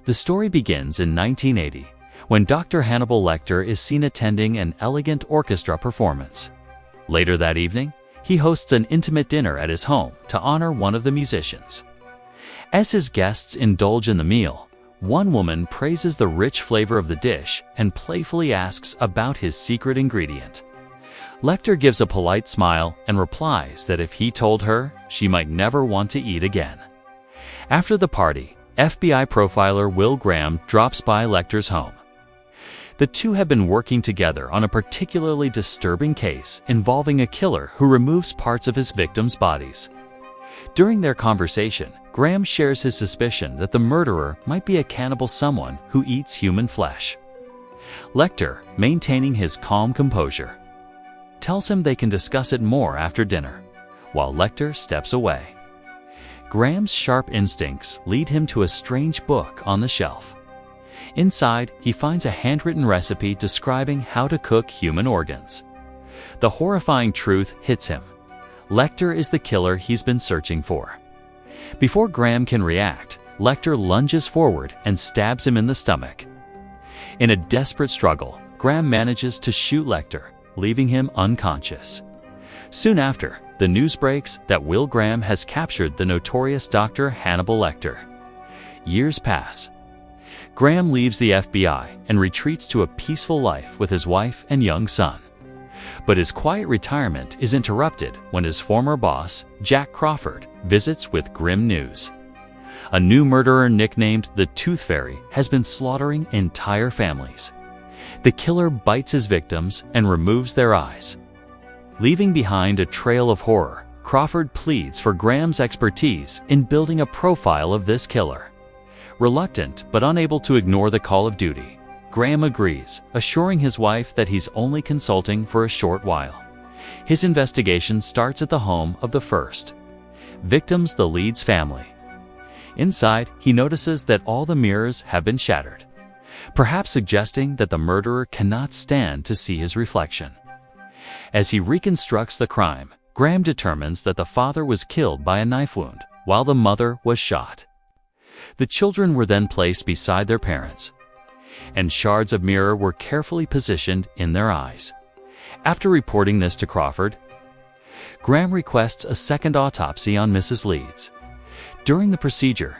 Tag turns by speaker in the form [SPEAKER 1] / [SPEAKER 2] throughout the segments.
[SPEAKER 1] The story begins in 1980, when Dr. Hannibal Lecter is seen attending an elegant orchestra performance. Later that evening, he hosts an intimate dinner at his home to honor one of the musicians. As his guests indulge in the meal, one woman praises the rich flavor of the dish and playfully asks about his secret ingredient. Lecter gives a polite smile and replies that if he told her, she might never want to eat again. After the party, FBI profiler Will Graham drops by Lecter's home. The two have been working together on a particularly disturbing case involving a killer who removes parts of his victims' bodies. During their conversation, Graham shares his suspicion that the murderer might be a cannibal, someone who eats human flesh. Lecter, maintaining his calm composure, tells him they can discuss it more after dinner, while Lecter steps away. Graham's sharp instincts lead him to a strange book on the shelf. Inside, he finds a handwritten recipe describing how to cook human organs. The horrifying truth hits him. Lecter is the killer he's been searching for. Before Graham can react, Lecter lunges forward and stabs him in the stomach. In a desperate struggle, Graham manages to shoot Lecter, leaving him unconscious. Soon after, the news breaks that Will Graham has captured the notorious Dr. Hannibal Lecter. Years pass. Graham leaves the FBI and retreats to a peaceful life with his wife and young son. But his quiet retirement is interrupted when his former boss, Jack Crawford, visits with grim news. A new murderer nicknamed the Tooth Fairy has been slaughtering entire families. The killer bites his victims and removes their eyes. Leaving behind a trail of horror, Crawford pleads for Graham's expertise in building a profile of this killer. Reluctant but unable to ignore the call of duty, Graham agrees, assuring his wife that he's only consulting for a short while. His investigation starts at the home of the first victims, the Leeds family. Inside, he notices that all the mirrors have been shattered, perhaps suggesting that the murderer cannot stand to see his reflection. As he reconstructs the crime, Graham determines that the father was killed by a knife wound, while the mother was shot. The children were then placed beside their parents, and shards of mirror were carefully positioned in their eyes. After reporting this to Crawford, Graham requests a second autopsy on Mrs. Leeds. During the procedure,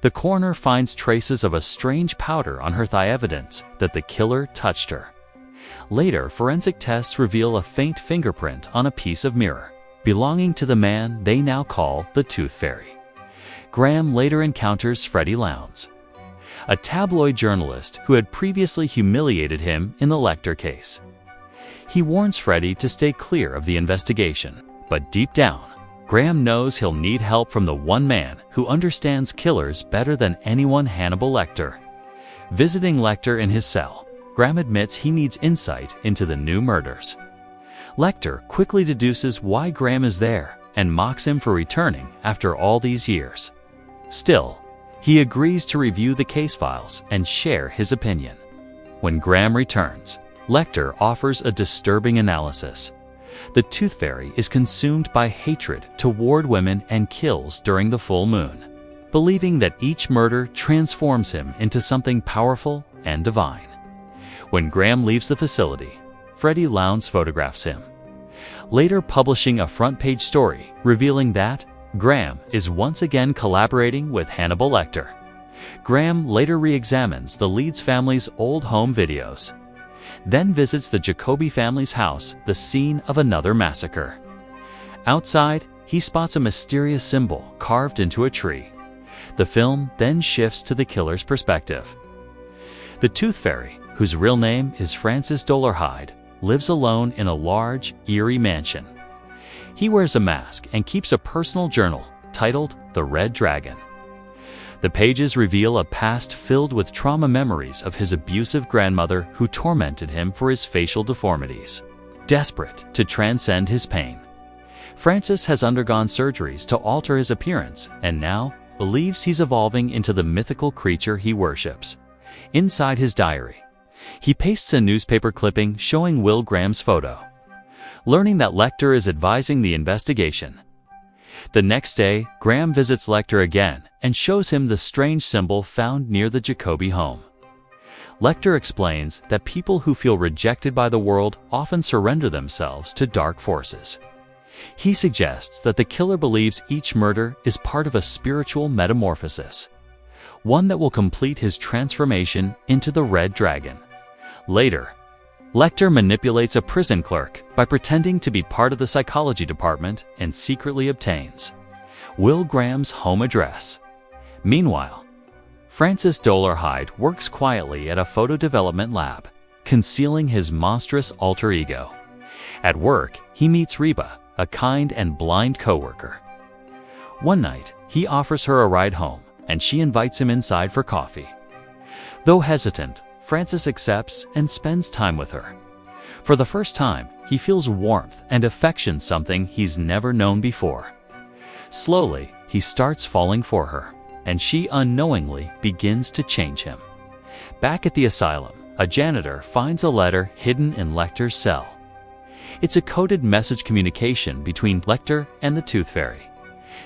[SPEAKER 1] the coroner finds traces of a strange powder on her thigh, evidence that the killer touched her. Later, forensic tests reveal a faint fingerprint on a piece of mirror, belonging to the man they now call the Tooth Fairy. Graham later encounters Freddie Lowndes, a tabloid journalist who had previously humiliated him in the Lecter case. He warns Freddie to stay clear of the investigation, but deep down, Graham knows he'll need help from the one man who understands killers better than anyone, Hannibal Lecter. Visiting Lecter in his cell, Graham admits he needs insight into the new murders. Lecter quickly deduces why Graham is there and mocks him for returning after all these years. Still, he agrees to review the case files and share his opinion. When Graham returns, Lecter offers a disturbing analysis. The Tooth Fairy is consumed by hatred toward women and kills during the full moon, believing that each murder transforms him into something powerful and divine. When Graham leaves the facility, Freddie Lowndes photographs him, later publishing a front-page story revealing that Graham is once again collaborating with Hannibal Lecter. Graham later re-examines the Leeds family's old home videos, then visits the Jacoby family's house, the scene of another massacre. Outside, he spots a mysterious symbol carved into a tree. The film then shifts to the killer's perspective. The Tooth Fairy, whose real name is Francis Dolarhyde, lives alone in a large, eerie mansion. He wears a mask and keeps a personal journal titled The Red Dragon. The pages reveal a past filled with trauma memories of his abusive grandmother who tormented him for his facial deformities. Desperate to transcend his pain, Francis has undergone surgeries to alter his appearance and now believes he's evolving into the mythical creature he worships. Inside his diary, he pastes a newspaper clipping showing Will Graham's photo. Learning that Lecter is advising the investigation, The next day, Graham visits Lecter again and shows him the strange symbol found near the Jacoby home. Lecter explains that people who feel rejected by the world often surrender themselves to dark forces. He suggests that the killer believes each murder is part of a spiritual metamorphosis, one that will complete his transformation into the Red Dragon. Later, Lecter manipulates a prison clerk by pretending to be part of the psychology department and secretly obtains Will Graham's home address. Meanwhile, Francis Dolarhyde works quietly at a photo development lab, concealing his monstrous alter ego. At work, he meets Reba, a kind and blind coworker. One night, he offers her a ride home, and she invites him inside for coffee. Though hesitant, Francis accepts and spends time with her. For the first time, he feels warmth and affection, something he's never known before. Slowly, he starts falling for her, and she unknowingly begins to change him. Back at the asylum, a janitor finds a letter hidden in Lecter's cell. It's a coded message communication between Lecter and the Tooth Fairy.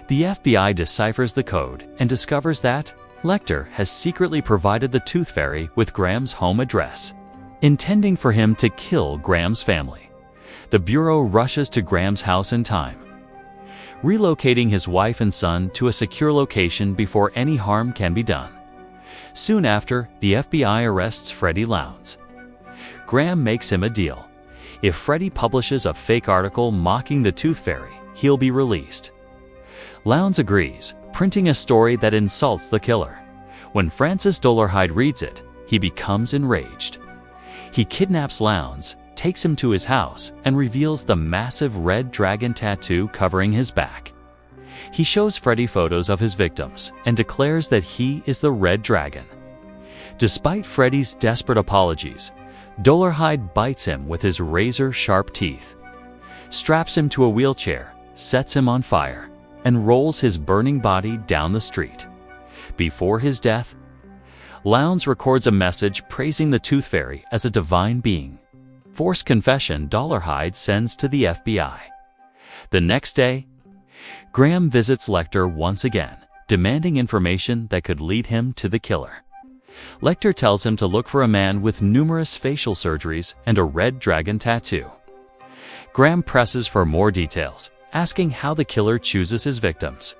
[SPEAKER 1] The FBI deciphers the code and discovers that Lecter has secretly provided the Tooth Fairy with Graham's home address, intending for him to kill Graham's family. The Bureau rushes to Graham's house in time, relocating his wife and son to a secure location before any harm can be done. Soon after, the FBI arrests Freddie Lowndes. Graham makes him a deal. If Freddie publishes a fake article mocking the Tooth Fairy, he'll be released. Lowndes agrees, printing a story that insults the killer. When Francis Dolarhyde reads it, he becomes enraged. He kidnaps Lowndes, takes him to his house, and reveals the massive red dragon tattoo covering his back. He shows Freddie photos of his victims and declares that he is the Red Dragon. Despite Freddie's desperate apologies, Dolarhyde bites him with his razor-sharp teeth, straps him to a wheelchair, sets him on fire, and rolls his burning body down the street. Before his death, Lowndes records a message praising the Tooth Fairy as a divine being. Forced confession Dolarhyde sends to the FBI. The next day, Graham visits Lecter once again, demanding information that could lead him to the killer. Lecter tells him to look for a man with numerous facial surgeries and a red dragon tattoo. Graham presses for more details, asking how the killer chooses his victims.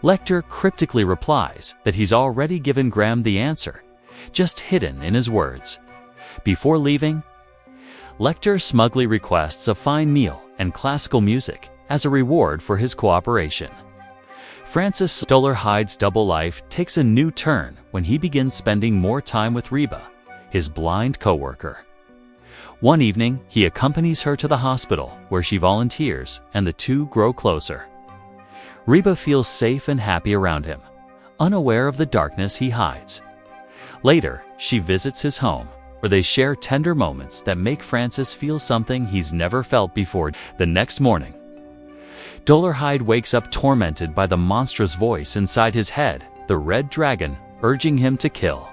[SPEAKER 1] Lecter cryptically replies that he's already given Graham the answer, just hidden in his words. Before leaving, Lecter smugly requests a fine meal and classical music as a reward for his cooperation. Francis Dolarhyde's double life takes a new turn when he begins spending more time with Reba, his blind coworker. One evening, he accompanies her to the hospital where she volunteers, and the two grow closer. Reba feels safe and happy around him, unaware of the darkness he hides. Later, she visits his home, where they share tender moments that make Francis feel something he's never felt before. The next morning, Dolarhyde wakes up tormented by the monstrous voice inside his head, the Red Dragon, urging him to kill.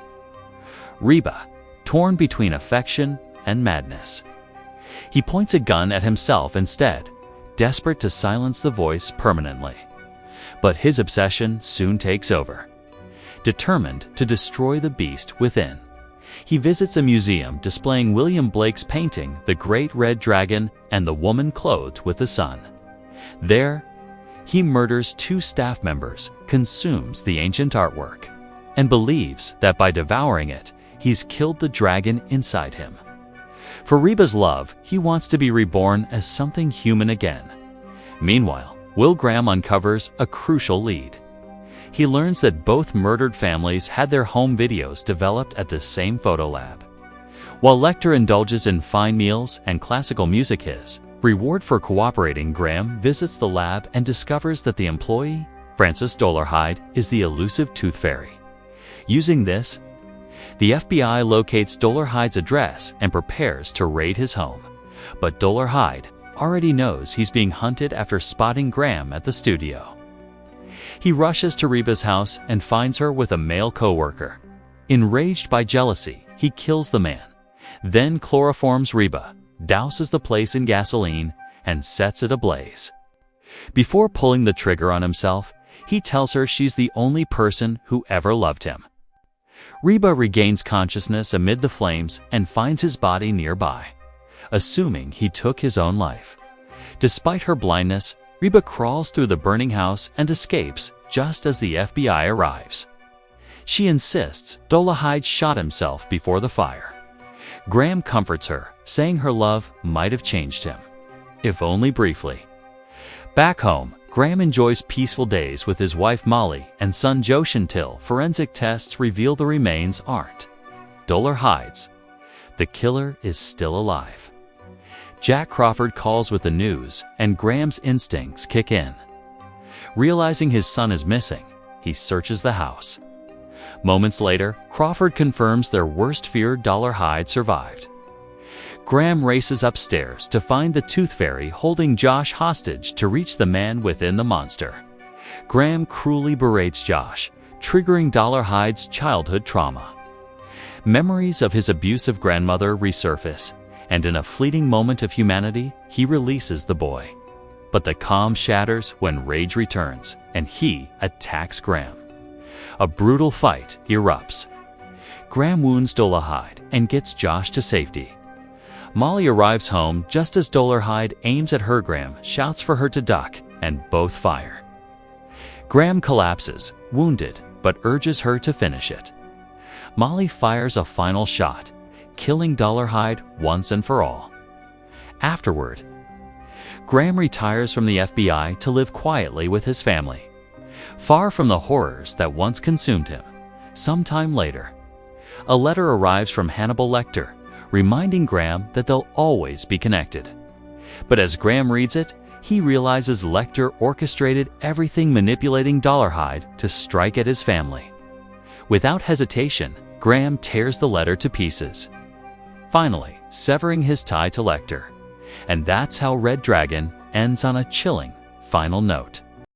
[SPEAKER 1] Reba, torn between affection and madness. He points a gun at himself instead, desperate to silence the voice permanently. But his obsession soon takes over. Determined to destroy the beast within, he visits a museum displaying William Blake's painting, The Great Red Dragon and the Woman Clothed with the Sun. There, he murders two staff members, consumes the ancient artwork, and believes that by devouring it, he's killed the dragon inside him. For Reba's love, he wants to be reborn as something human again. Meanwhile, Will Graham uncovers a crucial lead. He learns that both murdered families had their home videos developed at the same photo lab. While Lecter indulges in fine meals and classical music, his reward for cooperating, Graham visits the lab and discovers that the employee, Francis Dolarhyde, is the elusive Tooth Fairy. Using this, the FBI locates Dolarhyde's address and prepares to raid his home. But Dolarhyde already knows he's being hunted after spotting Graham at the studio. He rushes to Reba's house and finds her with a male coworker. Enraged by jealousy, he kills the man, then chloroforms Reba, douses the place in gasoline, and sets it ablaze. Before pulling the trigger on himself, he tells her she's the only person who ever loved him. Reba regains consciousness amid the flames and finds his body nearby, assuming he took his own life. Despite her blindness, Reba crawls through the burning house and escapes just as the FBI arrives. She insists Dolarhyde shot himself before the fire. Graham comforts her, saying her love might have changed him, if only briefly. Back home, Graham enjoys peaceful days with his wife Molly and son Josh until forensic tests reveal the remains aren't Dolarhyde's. The killer is still alive. Jack Crawford calls with the news, and Graham's instincts kick in. Realizing his son is missing, he searches the house. Moments later, Crawford confirms their worst fear: Dolarhyde survived. Graham races upstairs to find the Tooth Fairy holding Josh hostage to reach the man within the monster. Graham cruelly berates Josh, triggering Dolarhyde's childhood trauma. Memories of his abusive grandmother resurface, and in a fleeting moment of humanity, he releases the boy. But the calm shatters when rage returns, and he attacks Graham. A brutal fight erupts. Graham wounds Dolarhyde and gets Josh to safety. Molly arrives home just as Dolarhyde aims at her. Graham shouts for her to duck, and both fire. Graham collapses, wounded, but urges her to finish it. Molly fires a final shot, killing Dolarhyde once and for all. Afterward, Graham retires from the FBI to live quietly with his family, far from the horrors that once consumed him. Sometime later, a letter arrives from Hannibal Lecter, reminding Graham that they'll always be connected. But as Graham reads it, he realizes Lecter orchestrated everything, manipulating Dolarhyde to strike at his family. Without hesitation, Graham tears the letter to pieces, finally severing his tie to Lecter. And that's how Red Dragon ends on a chilling final note.